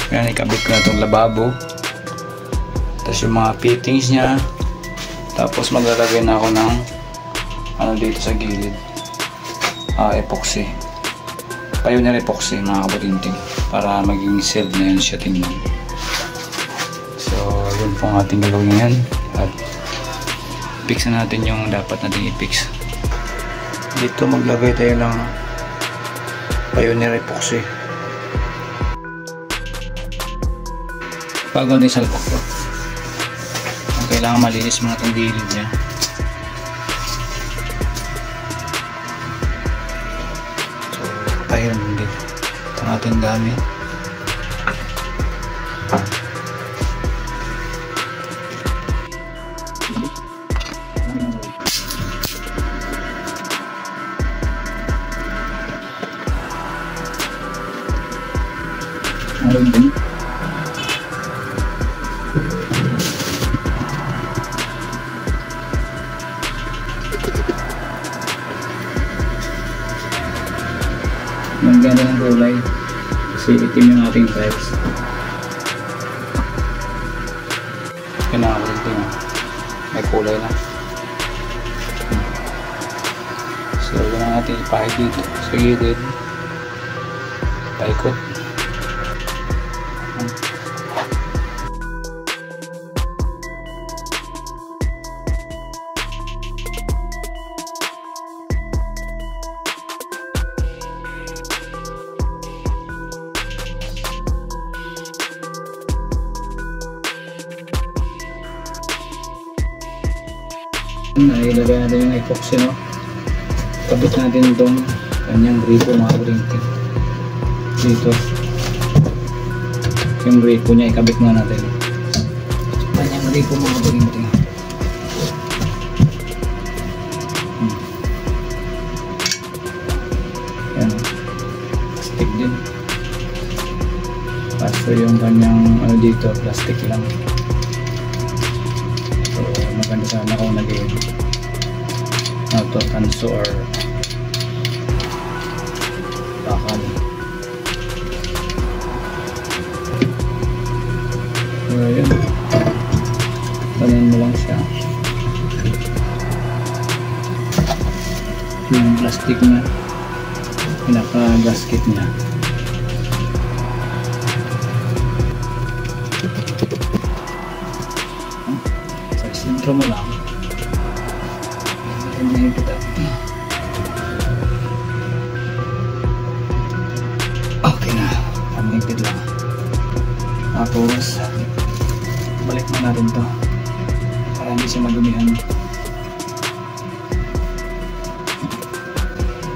Yan, ikabit ko na itong lababo. Tapos yung mga fittings nya. Tapos maglalagay na ako ng ano dito sa gilid. Epoxy. Pioneer epoxy mga kabutinting. Para maging sealed na yun siya tingnan. So yun po ang ating gagawin ngayon. At fix na natin yung dapat natin i-fix. Dito maglagay tayo ng Pioneer epoxy. Bago natin salpak to. Kailangan malinis mga itong gilid niya. So, ayun din. Ito natin gamit. Ayun din. Ang ganda ng kulay kasi itim yung ating tiles. Kailangan ko rin may kulay na. So yun ang ating ipahid dito sa gilid. Paikot. Ilagay natin yung epoxy, no? Kabit natin itong kanyang gripo mga kabutinting. Dito yung gripo niya, ikabit muna natin kanyang gripo mga kabutinting. Yan, plastic din. Kaso yung kanyang ano dito, plastic lang. So maganda sana kung naging kanso or bakal. So yun, tanan mo lang siya. Yung plastic niya, pinaka gasket niya. Sa sentro mo lang. Okay na, pamigpit lang. Tapos balik na natin to para hindi siya madumihan.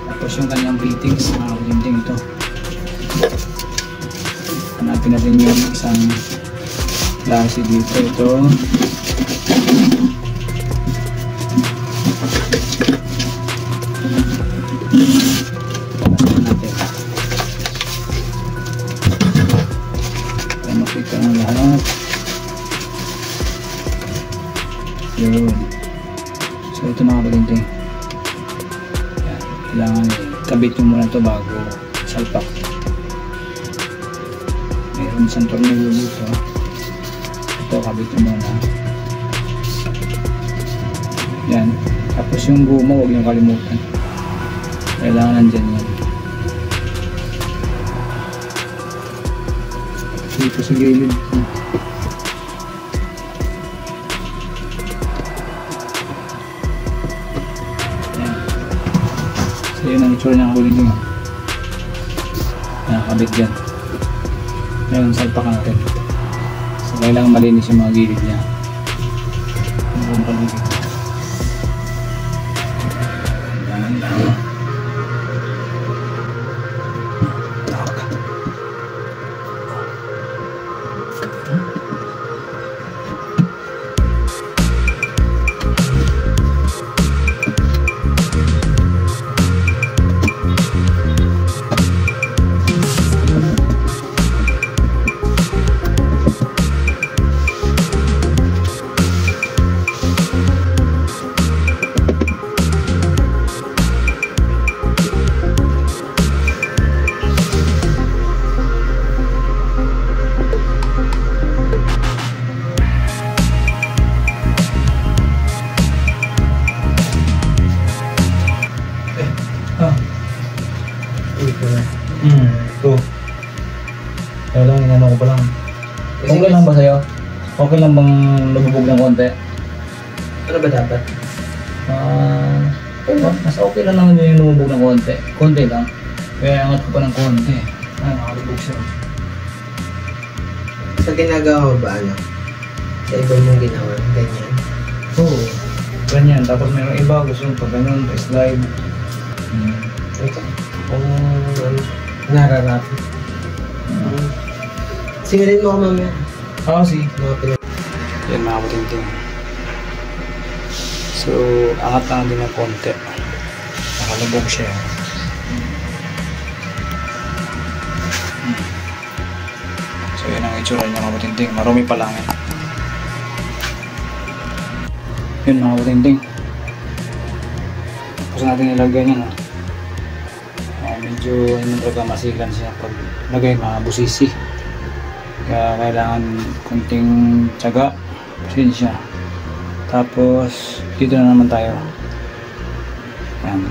Tapos yung kanyang fittings, mga kabutinting ito. Hanapin natin yung isang klase dito. Ito makita ang lahat. Yun. So ito mga kabutinting. Kailangan kabit nyo muna ito bago salpak. Mayroon isang tornilyo dito. Ito kabit nyo muna. Yan. Tapos yung guma huwag nyo kalimutan. Kailangan nandyan yan. Dito sa gilid. Yan. So yun ang itsura ng kabutinting. Nakakabit dyan. Ngayon salpakan natin. So kailangan malinis yung mga gilid niya. Ang paligid. Ito. Kaya lang, inano ko pa lang. Kasi Okay lang ba sa'yo? Okay lang bang nabubog ng konti? Ano ba dapat? Mas okay lang naman yung lumubog ng konti. Konti lang. Kaya angat ko pa ng konti. Nakalubog siya. Sa ginagawa mo ba ano? Sa iba mong ginawa, ganyan? Oo. Ganyan. Tapos mayroong iba gusto yung pag ganun, pa-slide. Ito. Kung ano, nararapi. Singilin mo ako mamaya. Si. Mga pinag... Yan mga kabuting-ting. So, angat lang din ng konti. Nakalubog siya. So, yan ang itsura niya mga kabuting-ting. Marumi pa lang yan. Yun mga kabuting-ting. Tapos natin ilagay niya. Medyo talaga masilan siya pag lagay mga busisi. Kaya kailangan kunting tiyaga. Pasensya. Tapos, dito na naman tayo. Yan.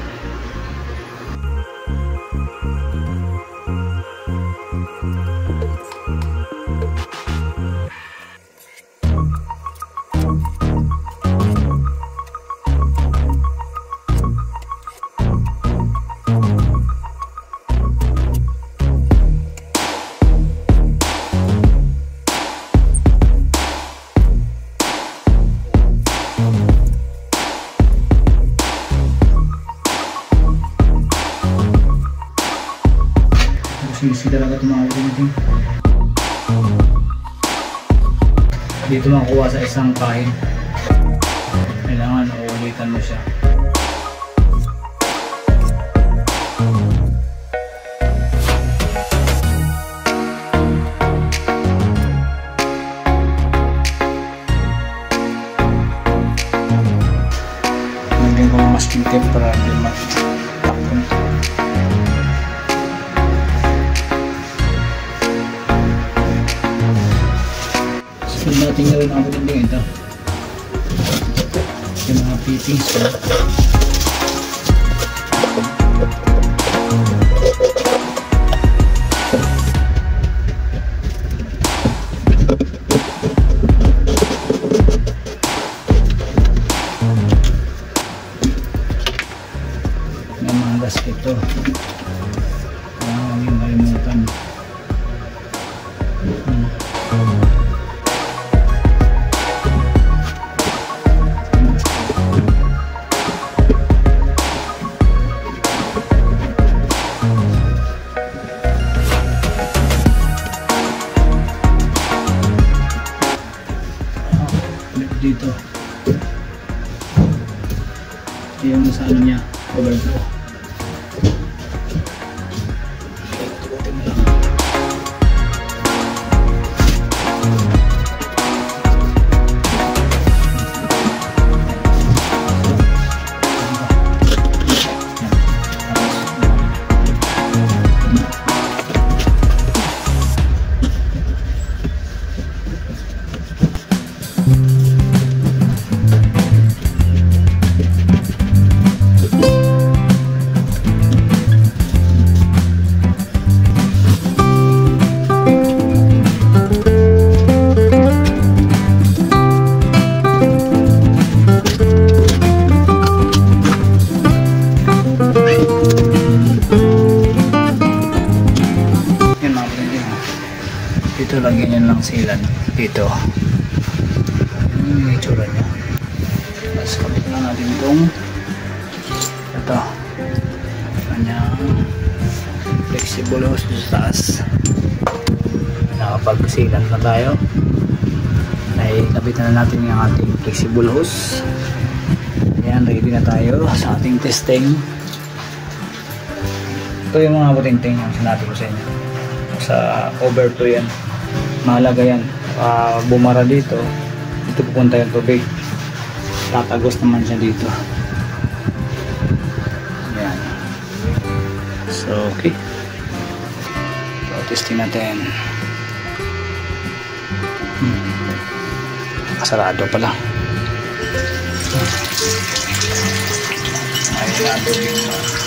Sisi talaga ito mga kabuting. Dito makukuha sa isang kain. Kailangan uulitan mo siya. Lagyan ko ng masking tape para hindi matakon. Sunod natin gawin ang kabuting ito. Yung mga fittings ko. Yung mga gasket ito. Yung malimutan. Dito yung sa ano niya, overflow. Dito lagyan yan lang silan dito. Yung itsura niya. Tapos kapit na natin itong ito kanyang flexible hose sa taas. Nakapagsilan na tayo. Ay nabitan na natin yung ating flexible hose. Ayan, ready na tayo sa ating testing. Ito yung mga buting-ting yung sinabi ko sa inyo. Sa over 2 yan. Mahalaga yan. Bumara dito. Dito pupunta yung tubig. Tatagos naman siya dito. Ayan. So, okay. So, testing natin. Kasarado pala. Ay, tubig pa.